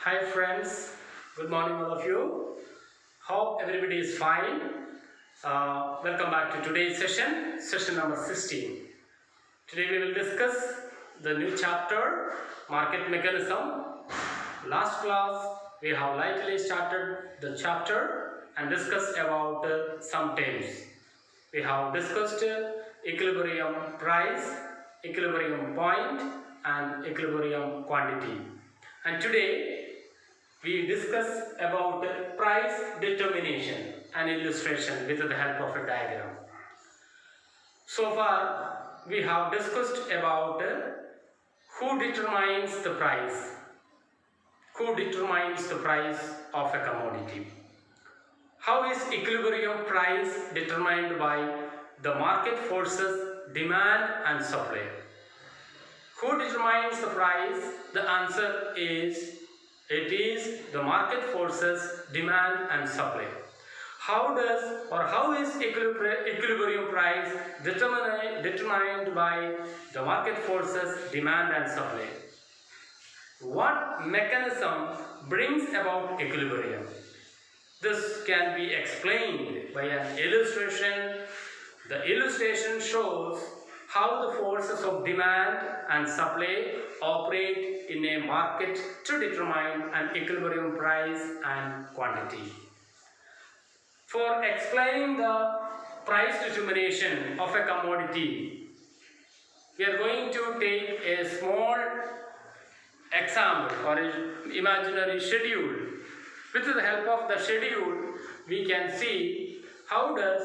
Hi friends, good morning all of you. Hope everybody is fine. Welcome back to today's session number 16. Today we will discuss the new chapter, market mechanism. Last class we have lightly started the chapter and discussed about some terms. We have discussed equilibrium price, equilibrium point and equilibrium quantity. And today we discuss about price determination and illustration with the help of a diagram. So far we have discussed about who determines the price. Who determines the price of a commodity? How is equilibrium price determined by the market forces demand and supply? Who determines the price? The answer is it is the market forces demand and supply. How is equilibrium price determined by the market forces demand and supply? What mechanism brings about equilibrium? This can be explained by an illustration. The illustration shows how the forces of demand and supply operate in a market to determine an equilibrium price and quantity. For explaining the price determination of a commodity, we are going to take a small example or an imaginary schedule. With the help of the schedule, we can see how does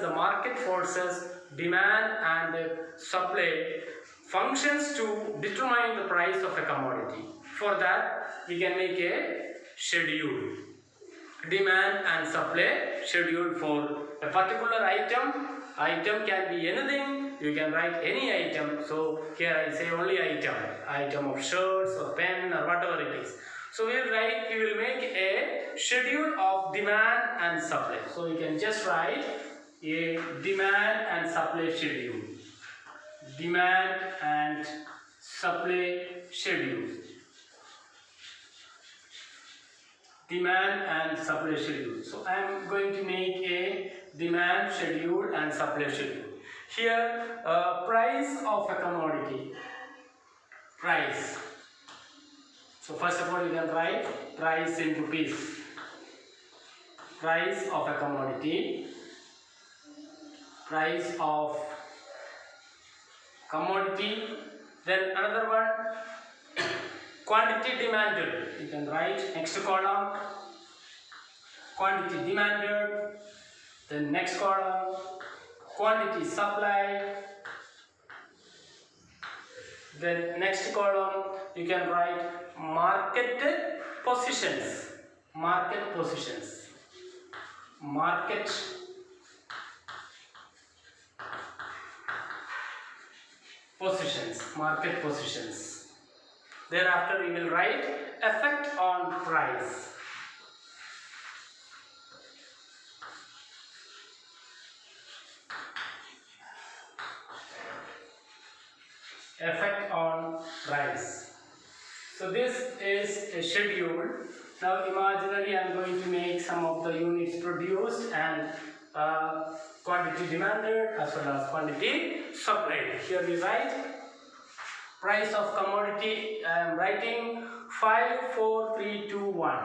the market forces demand and supply functions to determine the price of a commodity. For that, we can make a schedule. Demand and supply schedule for a particular item. Item can be anything. You can write any item. So here I say only item. Item of shirts or pen or whatever it is. So we will make a schedule of demand and supply. So you can just write a demand and supply schedule. Demand and supply schedule. Demand and supply schedule. So I am going to make a demand schedule and supply schedule. Here, price of a commodity. Price. So first of all, you can write price in rupees. Price of a commodity. Price of commodity. Then another one, quantity demanded. You can write next column, quantity demanded. Then next column, quantity supplied. Then next column, you can write market positions. Market positions. Market positions. Market positions. Thereafter, we will write effect on price. Effect on price. So this is a schedule. Now imaginary I am going to make some of the units produced and quantity demanded as well as quantity supplied. Here we write price of commodity. I am writing 5, 4, 3, 2, 1.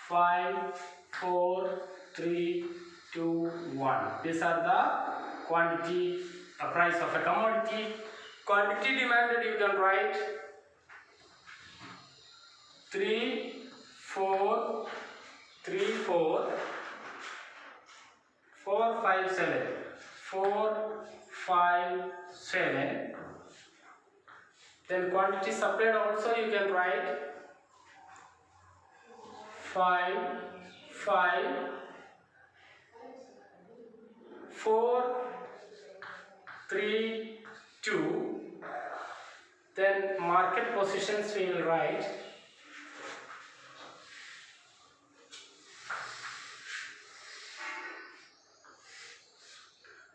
5, 4, 3, 2, 1. These are the quantity price of a commodity. Quantity demanded, you can write 3, 4, 3, 4, 4, 5, 7, 4, 5, 7. Then quantity supplied also you can write 5, 5, 4, 3, 2. Then market positions we will write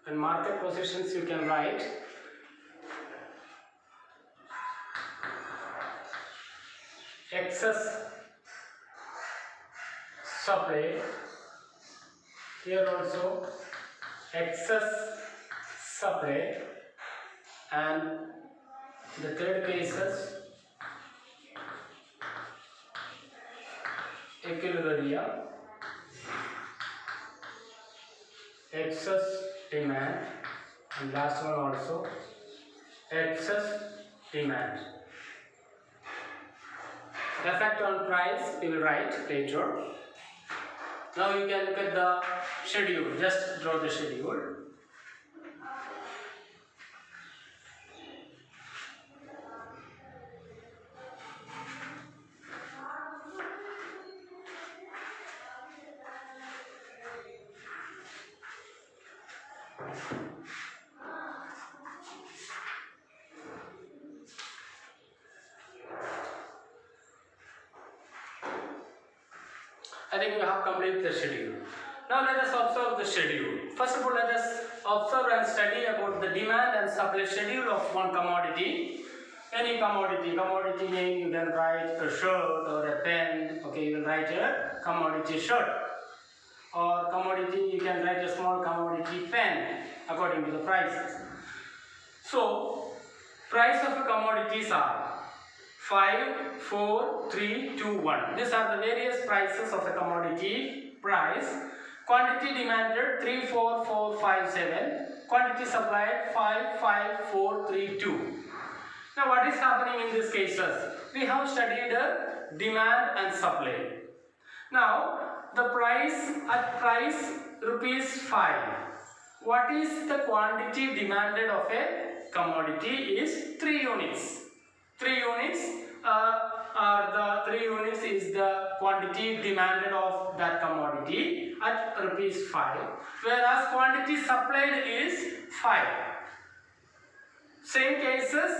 and market positions you can write excess supply. Here also excess supply, and the third case is equilibrium, excess demand, and last one also excess demand. Effect on price we will write later. Now you can look at the schedule. Just draw the schedule. I think we have completed the schedule. Now let us observe the schedule. First of all, let us observe and study about the demand and supply schedule of one commodity. Any commodity name you can write a shirt or a pen. Okay, you will write a commodity shirt. Or commodity, you can write a small commodity pen according to the prices. So, price of the commodities are 5, 4, 3, 2, 1. These are the various prices of a commodity price. Quantity demanded 3, 4, 4, 5, 7. Quantity supplied 5, 5, 4, 3, 2. Now what is happening in these cases? We have studied demand and supply. Now the price at price rupees 5. What is the quantity demanded of a commodity is 3 units. 3 units is the quantity demanded of that commodity at rupees 5, whereas quantity supplied is 5. Same cases,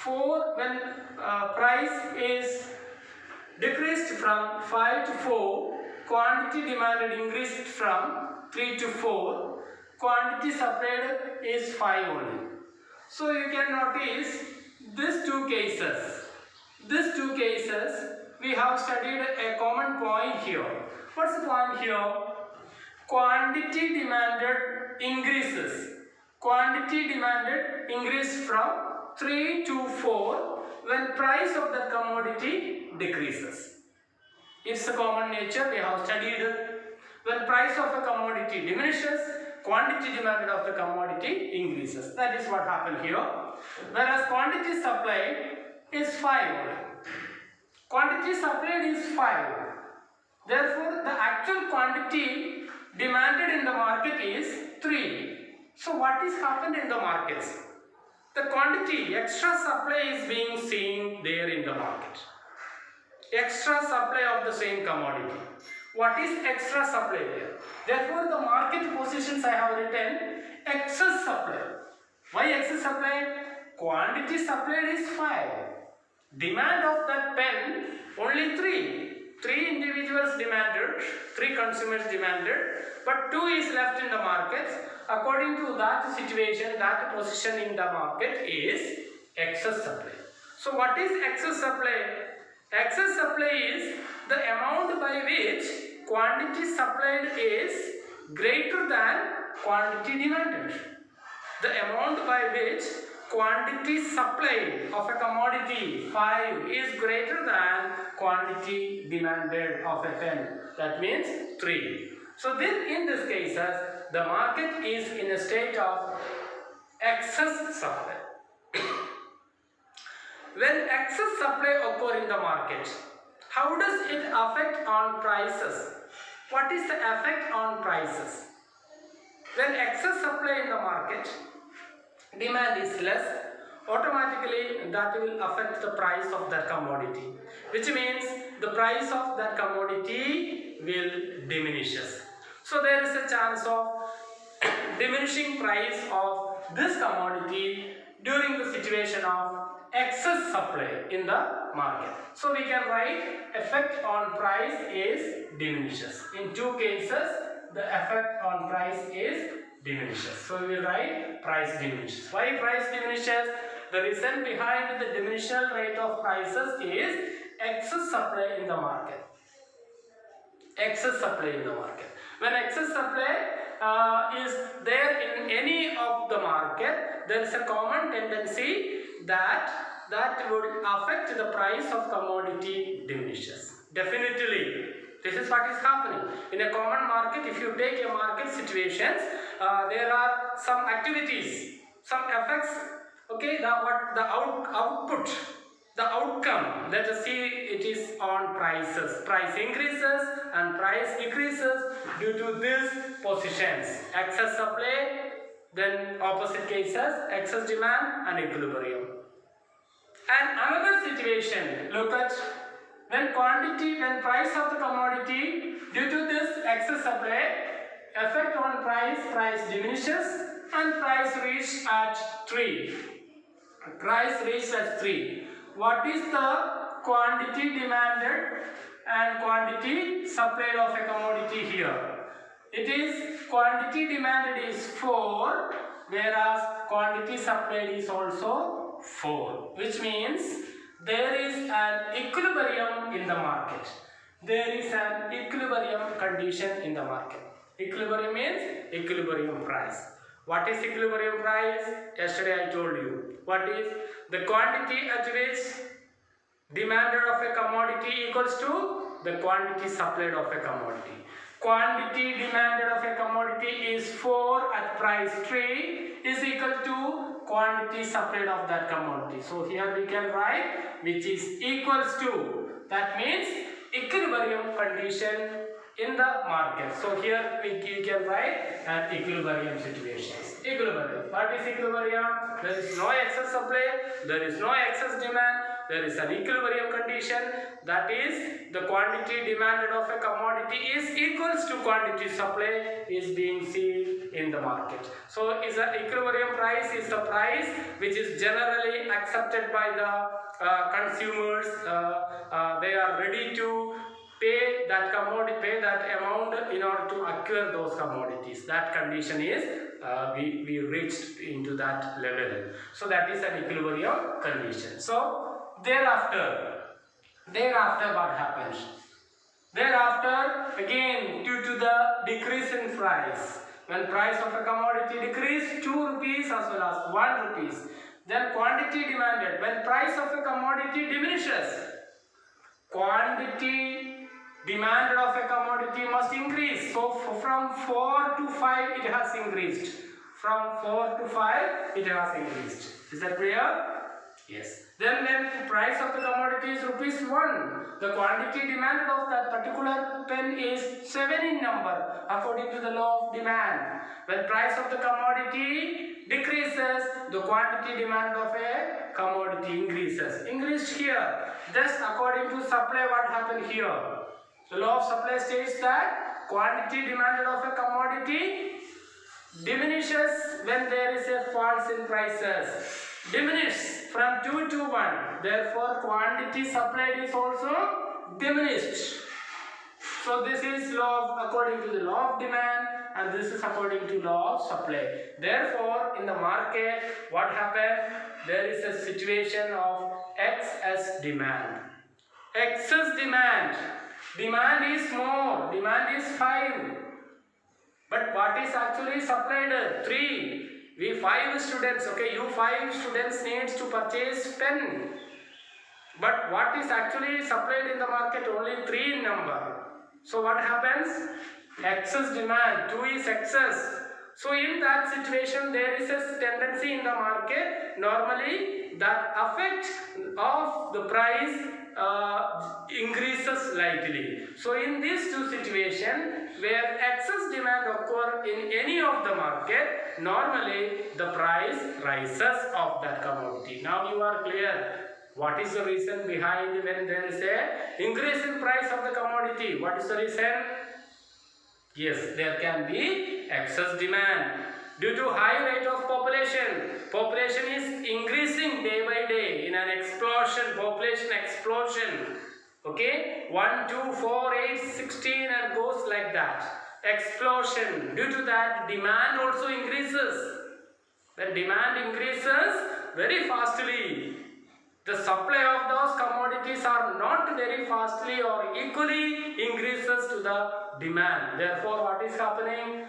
4 when price is decreased from 5 to 4, quantity demanded increased from 3 to 4, quantity supplied is 5 only. So you can notice these two cases, we have studied a common point here. What's the point here? Quantity demanded increases. Quantity demanded increase from 3 to 4 when price of the commodity decreases. It's a common nature we have studied. When price of a commodity diminishes, quantity demanded of the commodity increases. That is what happened here. Whereas quantity supplied is 5. Quantity supplied is 5. Therefore, the actual quantity demanded in the market is 3. So, what is happened in the markets? The quantity, extra supply is being seen there in the market. Extra supply of the same commodity. What is extra supply there? Therefore, the market positions I have written excess supply. Why excess supply? Quantity supplied is 5. Demand of that pen only 3. 3 individuals demanded, 3 consumers demanded, but 2 is left in the market. According to that situation, that position in the market is excess supply. So what is excess supply? Excess supply is the amount by which quantity supplied is greater than quantity demanded. The amount by which quantity supplied of a commodity 5 is greater than quantity demanded of a pen. That means 3. So in this cases, the market is in a state of excess supply. When excess supply occurs in the market, how does it affect on prices? What is the effect on prices? When excess supply in the market, demand is less, automatically that will affect the price of that commodity, which means the price of that commodity will diminishes. So there is a chance of diminishing price of this commodity during the situation of excess supply in the market. So we can write effect on price is diminishes. In 2 cases, the effect on price is diminishes. So we will write price diminishes. Why price diminishes? The reason behind the diminution rate of prices is excess supply in the market. Excess supply in the market. When excess supply is there in any of the market, there is a common tendency that would affect the price of commodity diminishes. Definitely, this is what is happening in a common market. If you take a market situations, there are some activities, some effects. Okay, the output. The outcome, let us see, it is on prices. Price increases and price decreases due to these positions. Excess supply, then opposite cases, excess demand and equilibrium. And another situation, look at when price of the commodity due to this excess supply, effect on price diminishes and price reached at 3. Price reached at 3. What is the quantity demanded and quantity supplied of a commodity here? It is quantity demanded is 4, whereas quantity supplied is also 4, which means there is an equilibrium in the market. There is an equilibrium condition in the market. Equilibrium means equilibrium price. What is equilibrium price? Yesterday I told you. What is the quantity at which demanded of a commodity equals to the quantity supplied of a commodity. Quantity demanded of a commodity is 4 at price 3 is equal to quantity supplied of that commodity. So here we can write which is equals to. That means equilibrium condition in the market. So here we can write an equilibrium situations. Equilibrium. What is equilibrium? There is no excess supply, there is no excess demand, there is an equilibrium condition. That is, the quantity demanded of a commodity is equals to quantity supply is being seen in the market. So is the equilibrium price is the price which is generally accepted by the consumers. They are ready to pay that commodity, pay that amount in order to acquire those commodities. That condition is we reached into that level. So that is an equilibrium condition. So thereafter what happens? Thereafter, again, due to the decrease in price, when price of a commodity decreased 2 rupees as well as 1 rupees, then quantity demanded. When price of a commodity diminishes, quantity demanded of a commodity must increase. So from 4 to 5 it has increased. From 4 to 5 it has increased. Is that clear? Yes. Then when the price of the commodity is rupees 1, the quantity demanded of that particular pen is 7 in number according to the law of demand. When price of the commodity decreases, the quantity demanded of a commodity increases. Increased here. Thus according to supply, what happened here? The law of supply states that quantity demanded of a commodity diminishes when there is a fall in prices. Diminish from 2 to 1. Therefore, quantity supplied is also diminished. So this is law according to the law of demand, and this is according to law of supply. Therefore, in the market, what happened? There is a situation of excess demand. Excess demand. Demand is more. Demand is 5. But what is actually supplied? 3. We 5 students, okay, you 5 students needs to purchase pen. But what is actually supplied in the market? Only 3 in number. So what happens? Excess demand. 2 is excess. So in that situation, there is a tendency in the market. Normally, that effect of the price increases slightly. So in these two situations, where excess demand occur in any of the market, normally the price rises of that commodity. Now you are clear. What is the reason behind when there is a increase in price of the commodity? What is the reason? Yes, there can be excess demand. Due to high rate of population, population is increasing day by day in an explosion, population explosion. Okay, 1, 2, 4, 8, 16 and goes like that. Explosion. Due to that, demand also increases. When demand increases very fastly, the supply of those commodities are not very fastly or equally increases to the demand. Therefore, what is happening?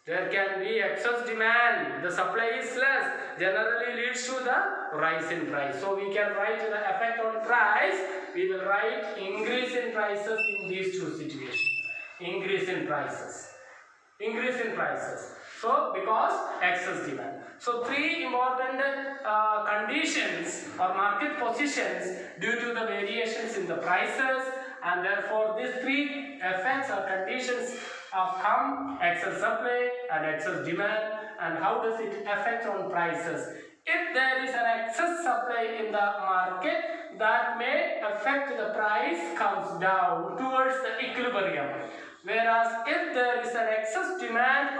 There can be excess demand, the supply is less, generally leads to the rise in price. So we can write the effect on price, we will write increase in prices in these two situations. Increase in prices. Increase in prices. So because excess demand. So three important conditions or market positions due to the variations in the prices, and therefore these three effects or conditions come excess supply and excess demand. And how does it affect on prices? If there is an excess supply in the market, that may affect the price comes down towards the equilibrium. Whereas if there is an excess demand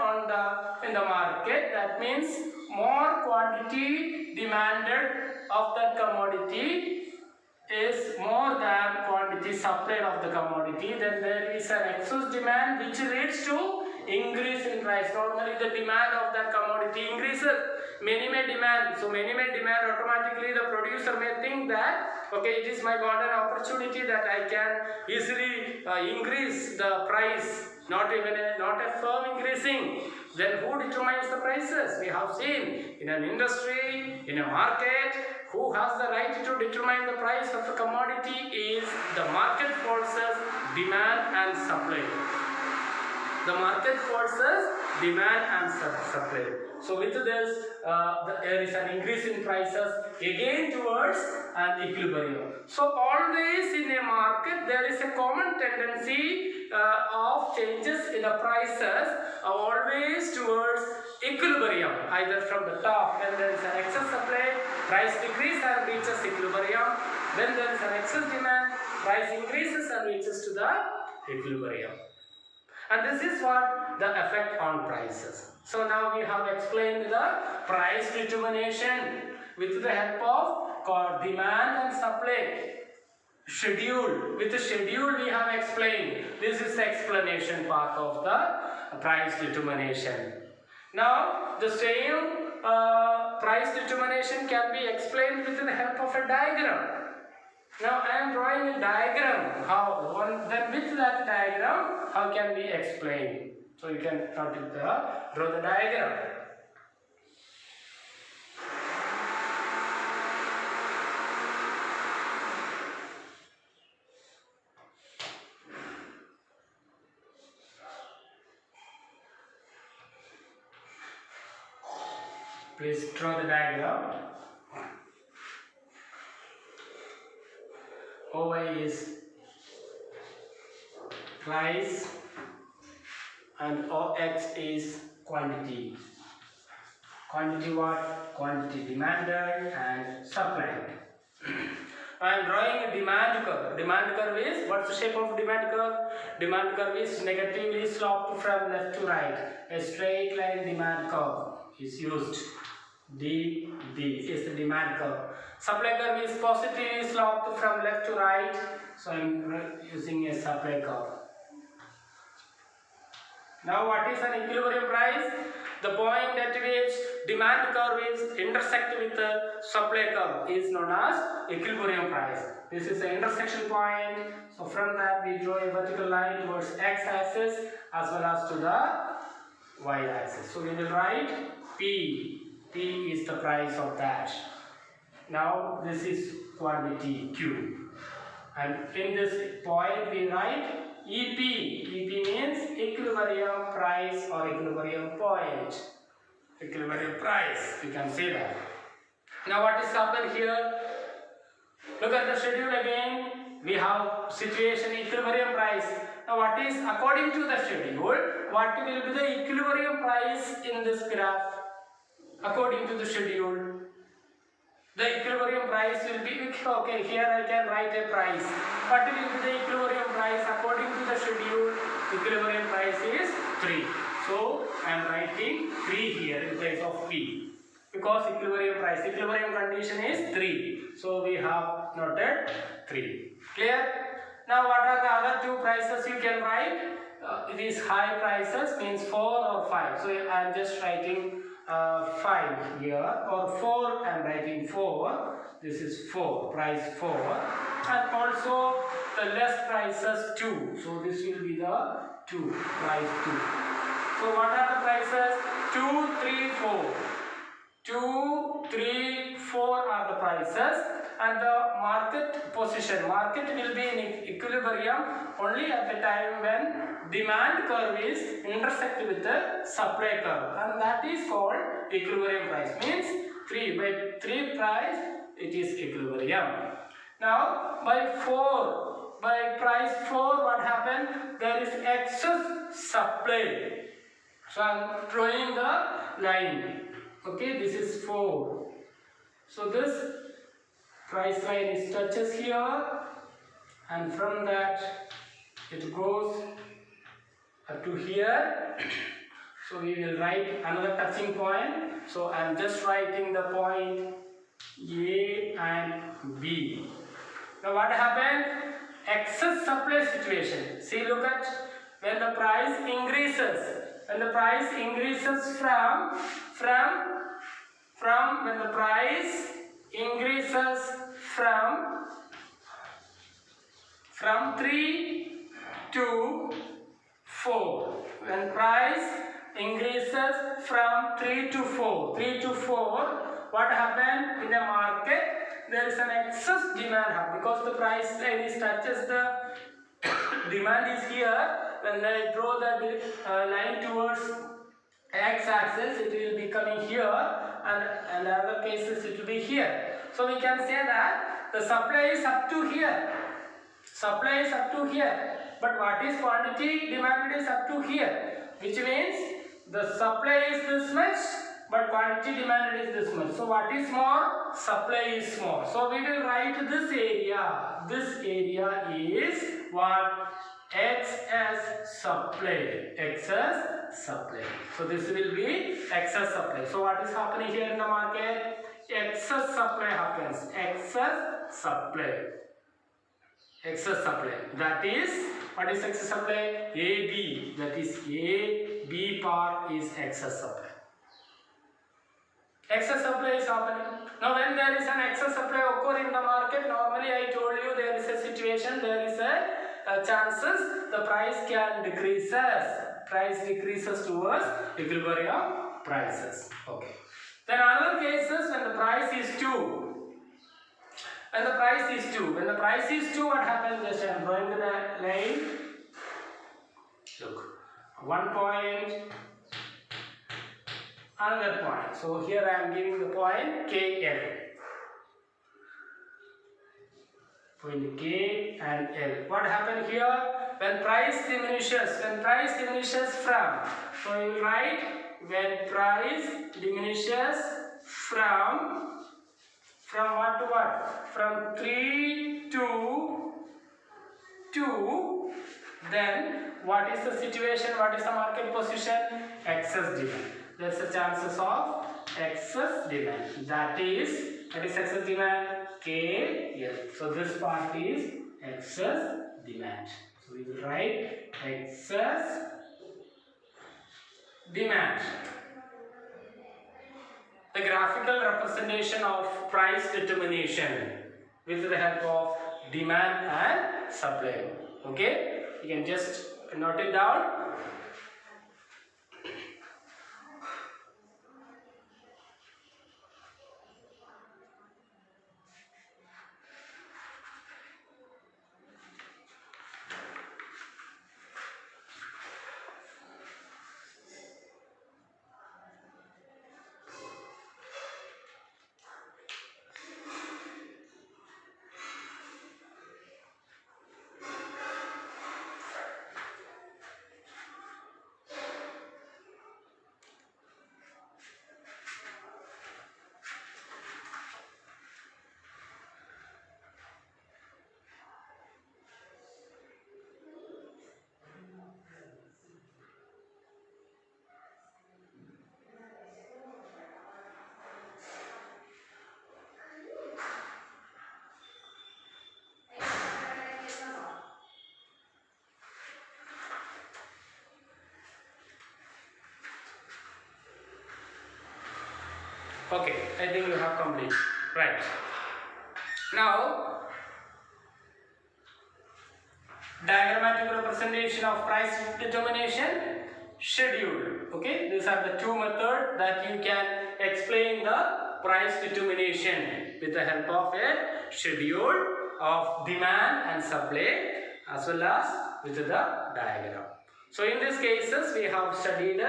in the market, that means more quantity demanded of that commodity is more than quantity supplied of the commodity, then there is an excess demand which leads to increase in price. Normally the demand of that commodity increases. Many may demand, so many may demand, automatically the producer may think that okay, it is my golden opportunity that I can easily increase the price, not a firm increasing. Then who determines the prices? We have seen in an industry, in a market, who has the right to determine the price of a commodity is the market forces, demand and supply. The market forces demand and supply. So with this, there is an increase in prices again towards an equilibrium. So always in a market there is a common tendency of changes in the prices always towards equilibrium, either from the top when there is an excess supply, price decreases and reaches equilibrium. When there is an excess demand, price increases and reaches to the equilibrium. And this is what the effect on prices. So now we have explained the price determination with the help of demand and supply. Schedule. With the schedule we have explained. This is the explanation part of the price determination. Now the same price determination can be explained with the help of a diagram. Now I am drawing a diagram. Then with that diagram, how can we explain? So you can draw the diagram. Please draw the diagram. OY is price and OX is quantity. Quantity what? Quantity demanded and supplied. I am drawing a demand curve. Demand curve is, what's the shape of demand curve? Demand curve is negatively sloped from left to right. A straight line demand curve is used. D is the demand curve. Supply curve is positively sloped from left to right. So I am using a supply curve. Now what is an equilibrium price? The point at which demand curve is intersect with the supply curve is known as equilibrium price. This is the intersection point. So from that we draw a vertical line towards x-axis as well as to the y-axis. So we will write P. P is the price of that. Now this is quantity Q. And in this point we write EP. EP means equilibrium price or equilibrium point. Equilibrium price, you can say that. Now what is happened here? Look at the schedule again. We have situation equilibrium price. Now what is according to the schedule? What will be the equilibrium price in this graph? According to the schedule, the equilibrium price will be, okay, here I can write a price. What will be the equilibrium price according to the schedule? Equilibrium price is 3. So I am writing 3 here in place of P. Because equilibrium condition is 3. So we have noted 3. Clear? Now what are the other two prices you can write? These high prices means 4 or 5. So I am just writing 5 here, or 4, I am writing 4. This is 4, price 4, and also the less prices 2. So this will be the 2, price 2. So what are the prices? 2, 3, 4. 2, 3, 4 are the prices, and the market position. Market will be in equilibrium only at the time when demand curve is intersect with the supply curve, and that is called equilibrium price. Means 3 by 3 price, it is equilibrium. Now by price 4, what happened? There is excess supply. So I am drawing the line. Okay, this is 4. So this price line is touches here, and from that it goes up to here. So we will write another touching point. So I am just writing the point A and B. Now what happened? Excess supply situation. See, look at when the price increases. When the price increases from when the price increases from 3 to 4. When price increases from 3 to 4. 3 to 4, what happened in the market? There is an excess demand because the price line is touches the demand is here. When I draw the line towards x-axis, it will be coming here, and other cases it will be here. So we can say that the supply is up to here. Supply is up to here. But what is quantity demanded is up to here, which means the supply is this much, but quantity demanded is this much. So what is more? Supply is more. So we will write this area. This area is what? Excess supply. Excess supply. So this will be excess supply. So what is happening here in the market? Excess supply happens. Excess supply. Excess supply. That is, what is excess supply? AB. That is AB part is excess supply. Excess supply is happening. Now when there is an excess supply occur in the market, normally I told you there is a situation, there is a chances the price can decreases. Price decreases towards equilibrium prices. Okay. Then another cases when the price is 2. When the price is 2. When the price is 2, what happens? Just I am drawing the line. Look. 1 point. Another point. So here I am giving the point KL. Point K and L. What happened here? When price diminishes from. So you will write when price diminishes from what to what? From 3 to 2. Then what is the situation? What is the market position? Excess demand. There's a chances of excess demand. That is excess demand? KL. So this part is excess demand. So we will write excess demand. The graphical representation of price determination with the help of demand and supply. Okay, you can just note it down. Okay, I think you have complete. Right. Now, diagrammatic representation of price determination, schedule. Okay, these are the two methods that you can explain the price determination with the help of a schedule of demand and supply as well as with the diagram. So in these cases we have studied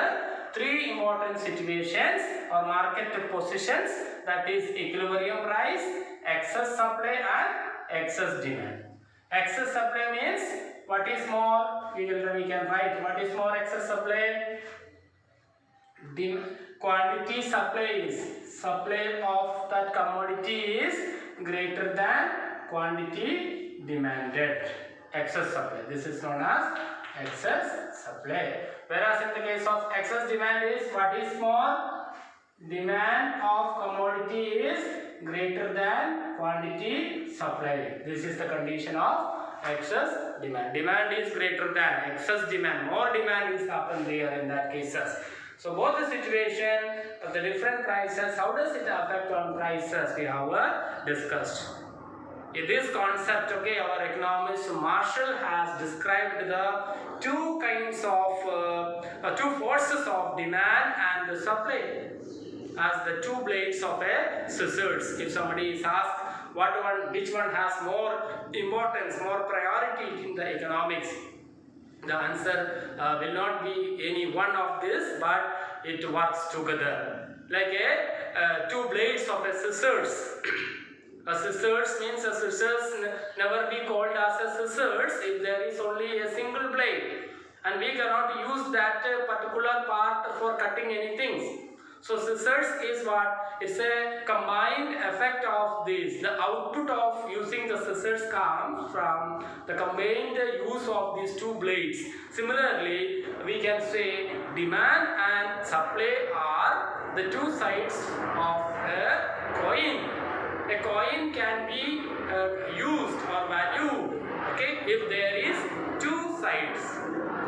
three important situations or market positions, that is equilibrium price, excess supply and excess demand. Excess supply means what is more, we can write what is more excess supply. Quantity supply is supply of that commodity is greater than quantity demanded. Excess supply. This is known as excess supply. Whereas in the case of excess demand is what is more? Demand of commodity is greater than quantity supply. This is the condition of excess demand. Demand is greater than excess demand. More demand is happened there in that cases. So both the situation of the different prices, how does it affect on prices, we have discussed. In this concept, okay, our economist Marshall has described the two kinds of two forces of demand and the supply as the two blades of a scissors. If somebody is asked which one has more importance, more priority in the economics, the answer will not be any one of this, but it works together like two blades of a scissors. A scissors means a scissors never be called as a scissors if there is only a single blade, and we cannot use that particular part for cutting anything. So scissors is what? It's a combined effect of this. The output of using the scissors comes from the combined use of these two blades. Similarly, we can say demand and supply are the two sides of a coin. A coin can be used or valued, okay, if there is two sides.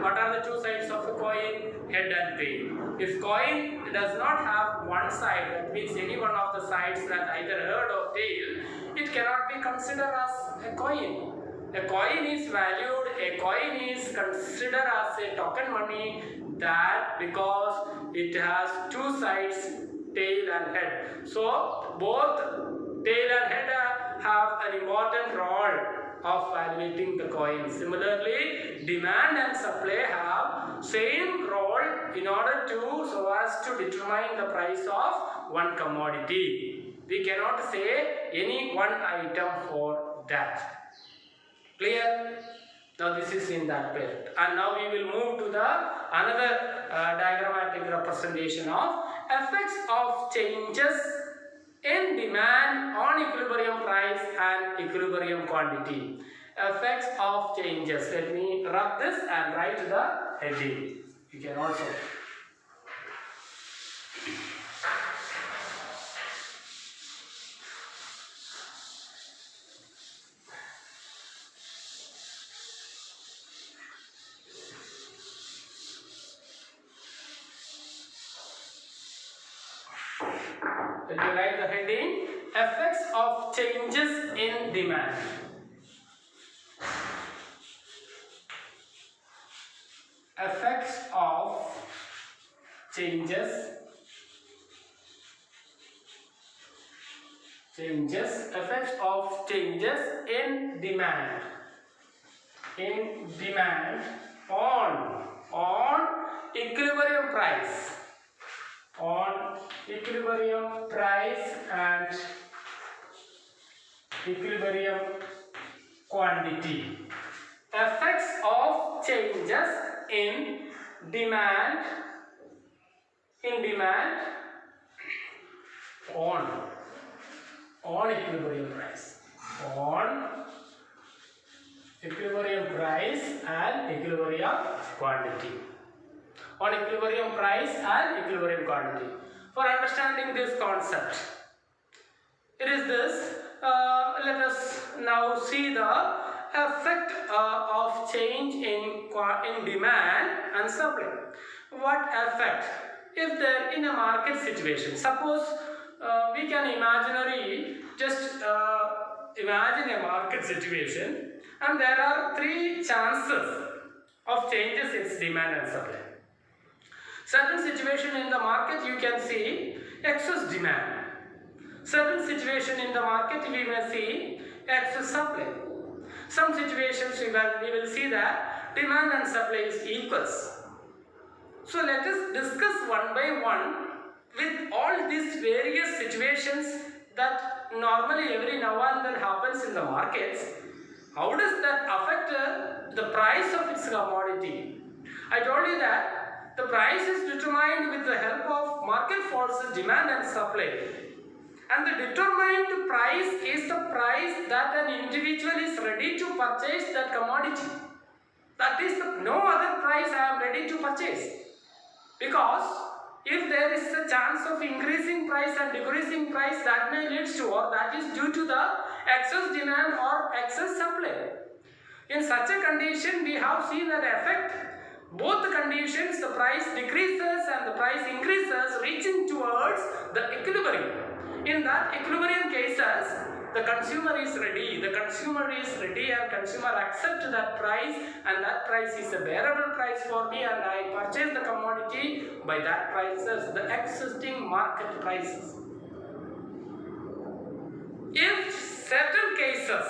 What are the two sides of a coin? Head and tail. If coin does not have one side, that means any one of the sides, that either head or tail, it cannot be considered as a coin. A coin is valued, a coin is considered as a token money, that because it has two sides, tail and head. So both tail and head have an important role of valuating the coin. Similarly, demand and supply have same role in order to so as to determine the price of one commodity. We cannot say any one item for that. Clear? Now this is in that period, and now we will move to the another diagrammatic representation of effects of changes in demand on equilibrium price and equilibrium quantity. Effects of changes. Let me rub this and write the heading. You can also. Let me write the heading, effects of changes in demand. Effects of changes, effects of changes in demand, on equilibrium price. On equilibrium price and equilibrium quantity. Effects of changes in demand on equilibrium price. On equilibrium price and equilibrium quantity. On equilibrium price and equilibrium quantity. For understanding this concept, it is this. Let us now see the effect of change in demand and supply. What effect? If there in a market situation, suppose we can just imagine a market situation, and there are three chances of changes in demand and supply. Certain situation in the market you can see excess demand. Certain situation in the market we may see excess supply. Some situations we will see that demand and supply is equals. So let us discuss one by one with all these various situations that normally every now and then happens in the markets. How does that affect the price of its commodity? I told you that the price is determined with the help of market forces, demand and supply. And the determined price is the price that an individual is ready to purchase that commodity. That is no other price I am ready to purchase. Because if there is a chance of increasing price and decreasing price, that may lead to, or that is due to the excess demand or excess supply. In such a condition, we have seen that effect. Both the conditions, the price decreases and the price increases, reaching towards the equilibrium. In that equilibrium cases, the consumer is ready. The consumer is ready and consumer accepts that price, and that price is a bearable price for me, and I purchase the commodity by that prices, the existing market prices. If certain cases,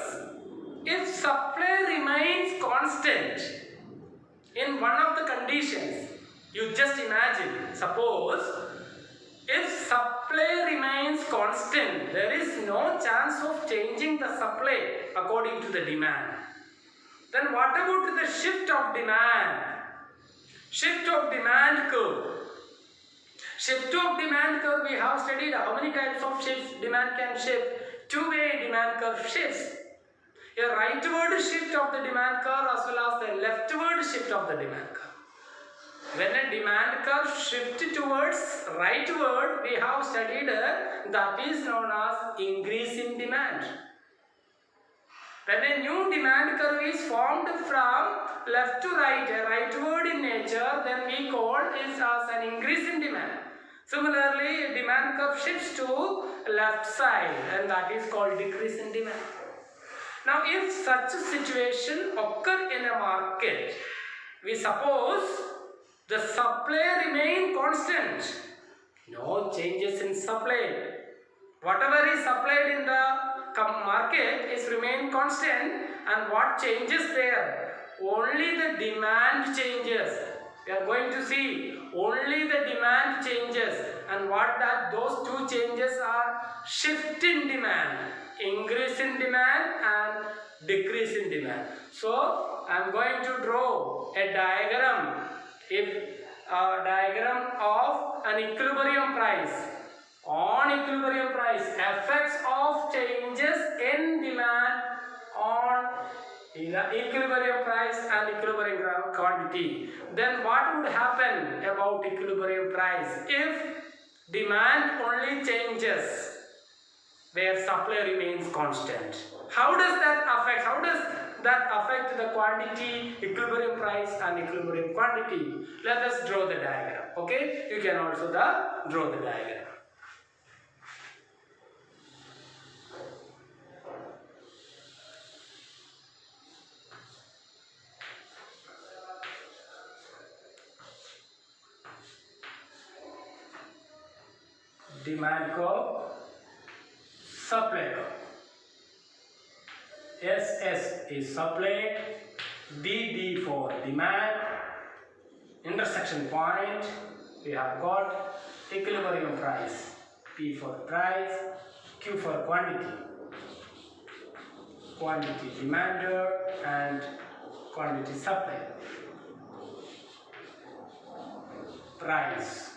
if supply remains constant in one of the conditions, you just imagine, suppose if supply remains constant, there is no chance of changing the supply according to the demand. Then what about the shift of demand? Shift of demand curve. Shift of demand curve, we have studied how many types of shifts demand can shift. Two-way demand curve shifts. A rightward shift of the demand curve as well as the leftward shift of the demand curve. When a demand curve shifts towards rightward, we have studied that is known as increase in demand. When a new demand curve is formed from left to right, a rightward in nature, then we call it as an increase in demand. Similarly, a demand curve shifts to left side, and that is called decrease in demand. Now, if such a situation occurs in a market, we suppose the supply remain constant. No changes in supply. Whatever is supplied in the market is remain constant, and what changes there? Only the demand changes. We are going to see only the demand changes, and what that those two changes are shift in demand, increase in demand and decrease in demand. So I am going to draw a diagram. If a diagram of an equilibrium price, on equilibrium price, effects of changes in demand on equilibrium price and equilibrium quantity, then what would happen about equilibrium price if demand only changes where supply remains constant? How does that affect? How does that affect the quantity, equilibrium price and equilibrium quantity? Let us draw the diagram. Okay, you can also draw the diagram. Demand curve, supply curve. SS is supply, DD for demand, intersection point, we have got equilibrium price, P for price, Q for quantity, quantity demanded and quantity supply, price.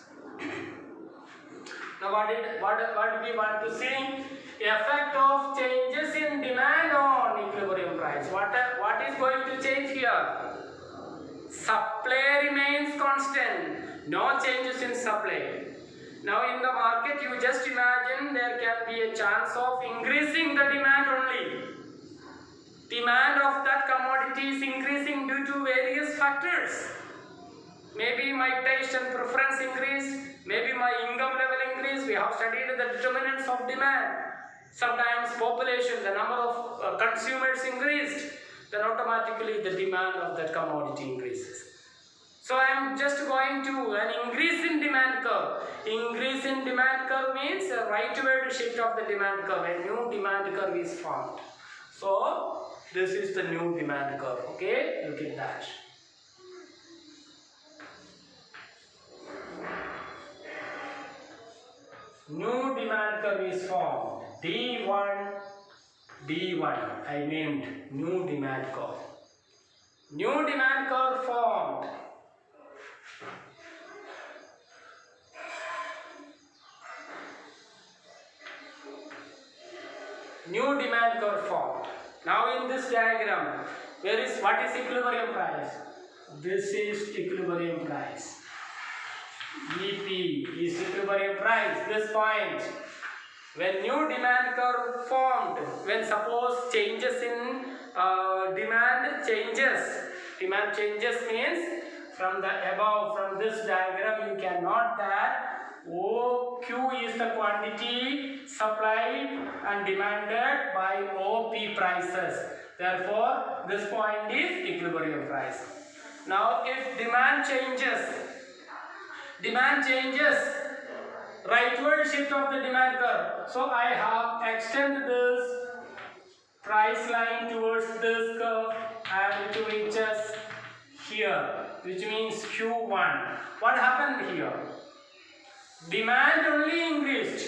Now what do we want to see? Effect of changes in demand on equilibrium price. What is going to change here? Supply remains constant. No changes in supply. Now in the market, you just imagine there can be a chance of increasing the demand only. Demand of that commodity is increasing due to various factors. Maybe my taste and preference increase. Maybe my income level increase. means we have studied the determinants of demand. Sometimes population, the number of consumers increased, then automatically the demand of that commodity increases. So I am just going to an increase in demand curve. Increase in demand curve means a rightward shift of the demand curve. A new demand curve is formed. So this is the new demand curve. Okay, look at that. New demand curve is formed. D1, D1. I named new demand curve. New demand curve formed. New demand curve formed. Now in this diagram, what is equilibrium price? This is equilibrium price. EP is equilibrium price. This point, when new demand curve formed, when suppose changes in demand changes means from the above, from this diagram you can note that OQ is the quantity supplied and demanded by OP prices. Therefore, this point is equilibrium price. Now, if demand changes, rightward shift of the demand curve. So I have extended this price line towards this curve and it reaches here, which means Q1. What happened here? Demand only increased.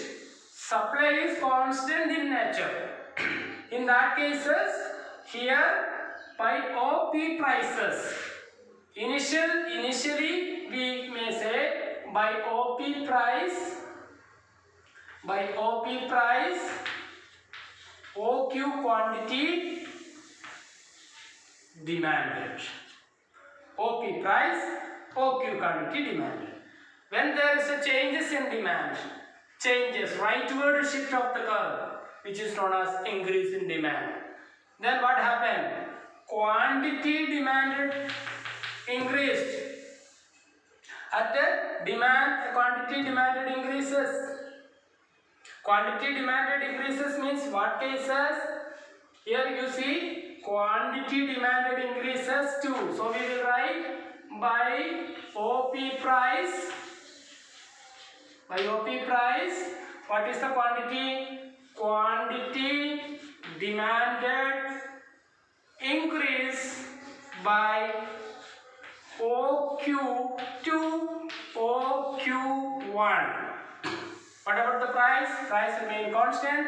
Supply is constant in nature. In that cases, here by OP prices. Initially we may say by OP price, OQ quantity demanded. OP price, OQ quantity demanded. When there is a changes in demand, rightward shift of the curve, which is known as increase in demand. Then what happened? Quantity demanded increased. At the demand, quantity demanded increases. Quantity demanded increases means what cases? Here you see quantity demanded increases too. So we will write by OP price. By OP price, what is the quantity? Quantity demanded increase by OQ to OQ1. What about the price? Price remained constant.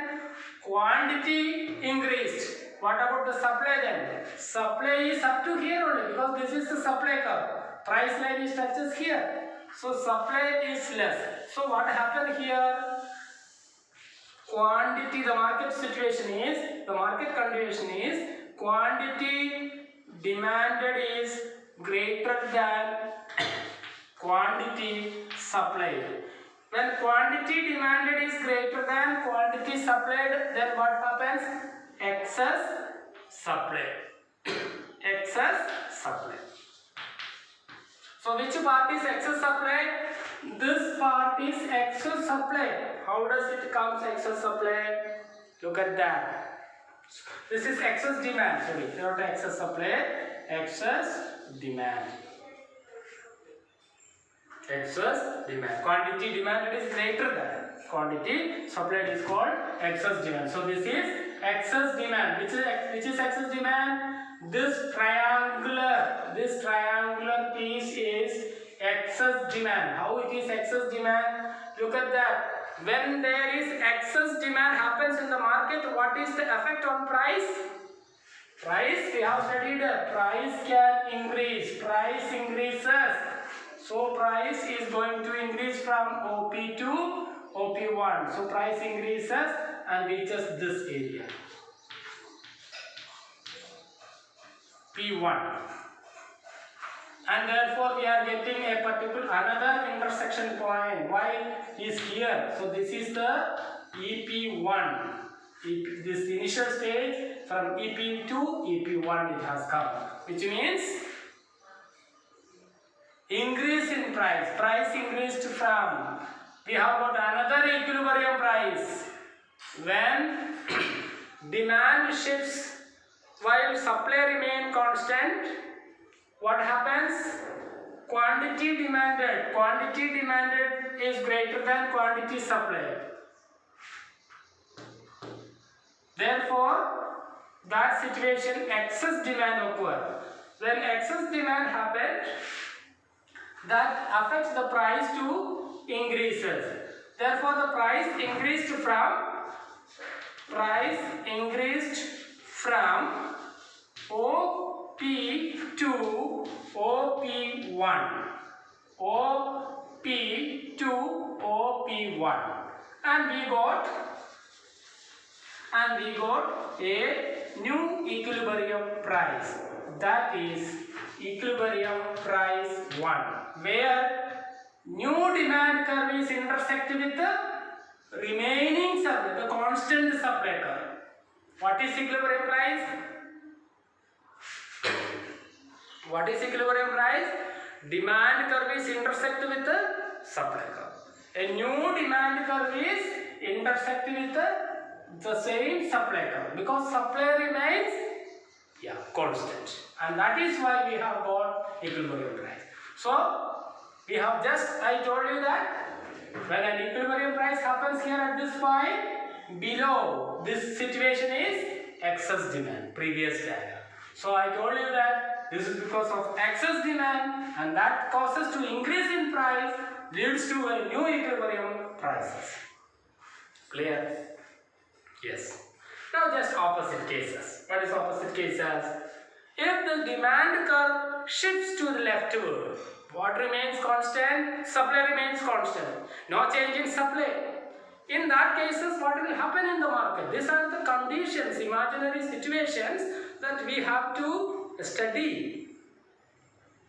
Quantity increased. What about the supply then? Supply is up to here only because this is the supply curve. Price line is touches here. So supply is less. So what happened here? Quantity, the market situation is, the market condition is quantity demanded is greater than quantity supplied. When quantity demanded is greater than quantity supplied, then what happens? Excess supply. Excess supply. So which part is excess supply? This part is excess supply. How does it come excess supply? Look at that. This is excess demand. Sorry, not excess supply. Excess demand. Excess demand. Quantity demanded is greater than quantity supplied is called excess demand. So this is excess demand. Which is excess demand? This triangular piece is excess demand. How it is excess demand? Look at that. When there is excess demand happens in the market, what is the effect on price? Price, we have studied price can increase. Price increases. So price is going to increase from OP to OP1. So price increases and reaches this area. P1. And therefore we are getting a particular another intersection point. Why is here? So this is the EP1. This initial stage from EP to EP1 it has come, which means increase in price. Price increased from we have got another equilibrium price. When demand shifts while supply remain constant, what happens? Quantity demanded is greater than quantity supplied. Therefore, that situation excess demand occur. When excess demand happens, that affects the price to increases. Therefore, the price increased from OP to OP1. OP to OP1. And we got a new equilibrium price, that is equilibrium price 1, where new demand curve is intersect with the remaining supply, the constant supply curve. What is equilibrium price? What is equilibrium price? Demand curve is intersect with the supply curve. A new demand curve is intersect with the same supply curve, because supply remains constant, and that is why we have got equilibrium price. So we have I told you that when an equilibrium price happens here at this point, below this situation is excess demand, previous diagram. So I told you that this is because of excess demand, and that causes to increase in price, leads to a new equilibrium prices. Clear? Yes. Now just opposite cases. What is opposite cases? If the demand curve shifts to the leftward, what remains constant? Supply remains constant. No change in supply. In that cases, what will happen in the market? These are the conditions, imaginary situations that we have to study.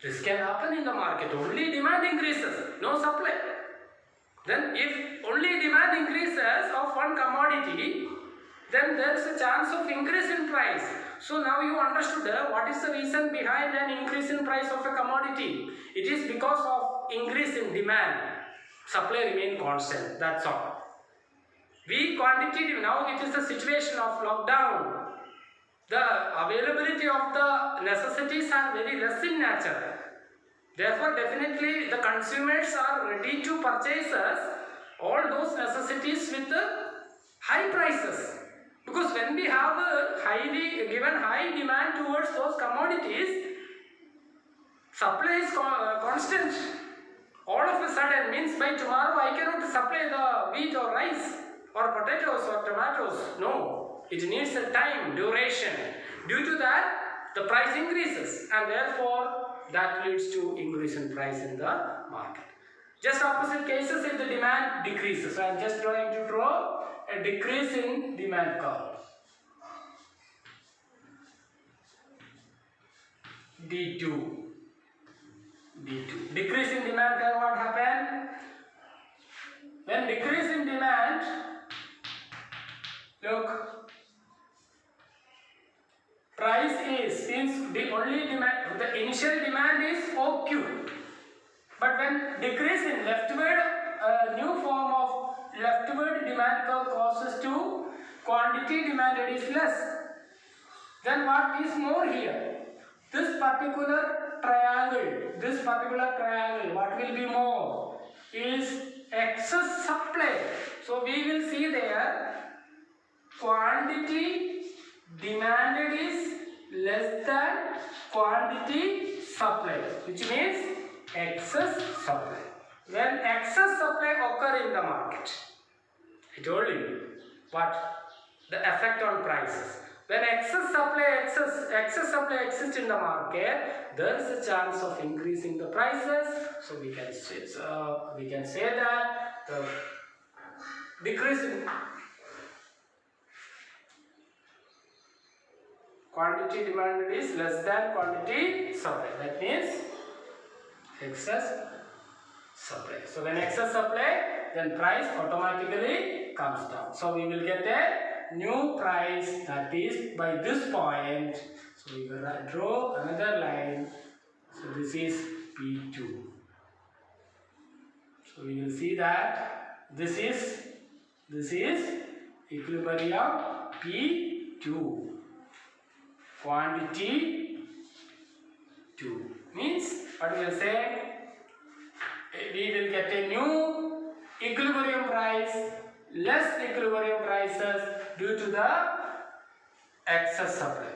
This can happen in the market. Only demand increases, no supply. Then if only demand increases of one commodity, then there is a chance of increase in price. So now you understood what is the reason behind an increase in price of a commodity. It is because of increase in demand. Supply remain constant. That's all. Now it is a situation of lockdown. The availability of the necessities are very less in nature. Therefore, definitely the consumers are ready to purchase all those necessities with high prices. Because when we have a high demand towards those commodities, supply is constant. All of a sudden means by tomorrow I cannot supply the wheat or rice or potatoes or tomatoes. No, it needs a time, duration. Due to that, the price increases, and therefore that leads to increase in price in the market. Just opposite cases if the demand decreases. So I am just trying to draw a decrease in demand curve. D2. Decrease in demand curve, what happened? When decrease in demand, look, price is, means the only demand, the initial demand is OQ. But when decrease in leftward, new form of leftward demand curve causes to quantity demanded is less. Then what is more here? This particular triangle, what will be more? Is excess supply. So we will see there, quantity demanded is less than quantity supplied, which means excess supply. When excess supply occur in the market, I told you what the effect on prices. When excess supply exists in the market, there is a chance of increasing the prices. So we can say that the decrease in quantity demanded is less than quantity supply. That means excess supply. So when excess supply, then price automatically comes down. So we will get a new price, that is by this point. So we will draw another line. So this is P2. So we will see that This is equilibrium P2. Quantity 2 means what we will say, we will get a new equilibrium price, less equilibrium prices due to the excess supply.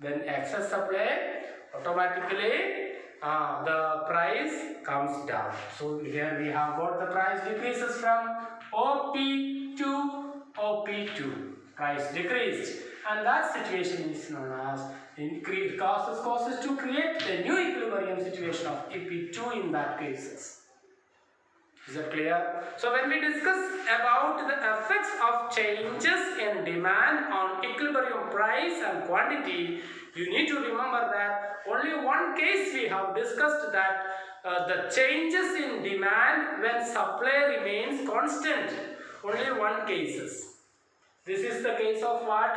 When excess supply, automatically the price comes down. So here we have got the price decreases from OP to OP2. Price decreased, and that situation is known as increase causes to create a new equilibrium situation of EP2 in that cases. Is that clear? So when we discuss about the effects of changes in demand on equilibrium price and quantity, you need to remember that only one case we have discussed, that the changes in demand when supply remains constant. Only one cases. This is the case of what?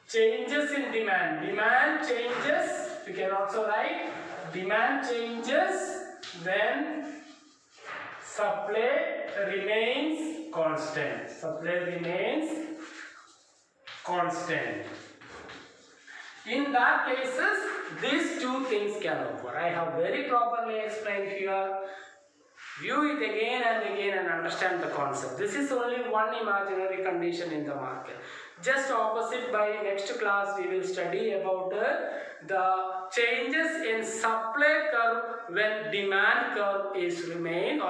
Changes in demand. Demand changes, we can also write demand changes when supply remains constant. Supply remains constant. In that cases, these two things can occur. I have very properly explained here. View it again and again and understand the concept. This is only one imaginary condition in the market. Just opposite, by next class we will study about the changes in supply curve when demand curve is remain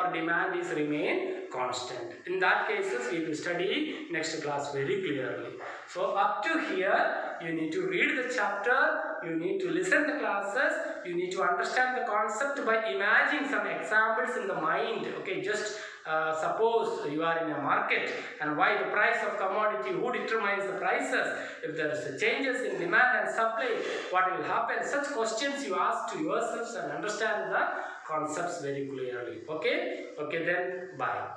constant. In that cases we will study next class very clearly. So up to here you need to read the chapter, you need to listen the classes, you need to understand the concept by imagining some examples in the mind. Okay, just suppose you are in a market, and why the price of commodity, who determines the prices, if there is changes in demand and supply, what will happen? Such questions you ask to yourselves and understand the concepts very clearly. Okay, then bye.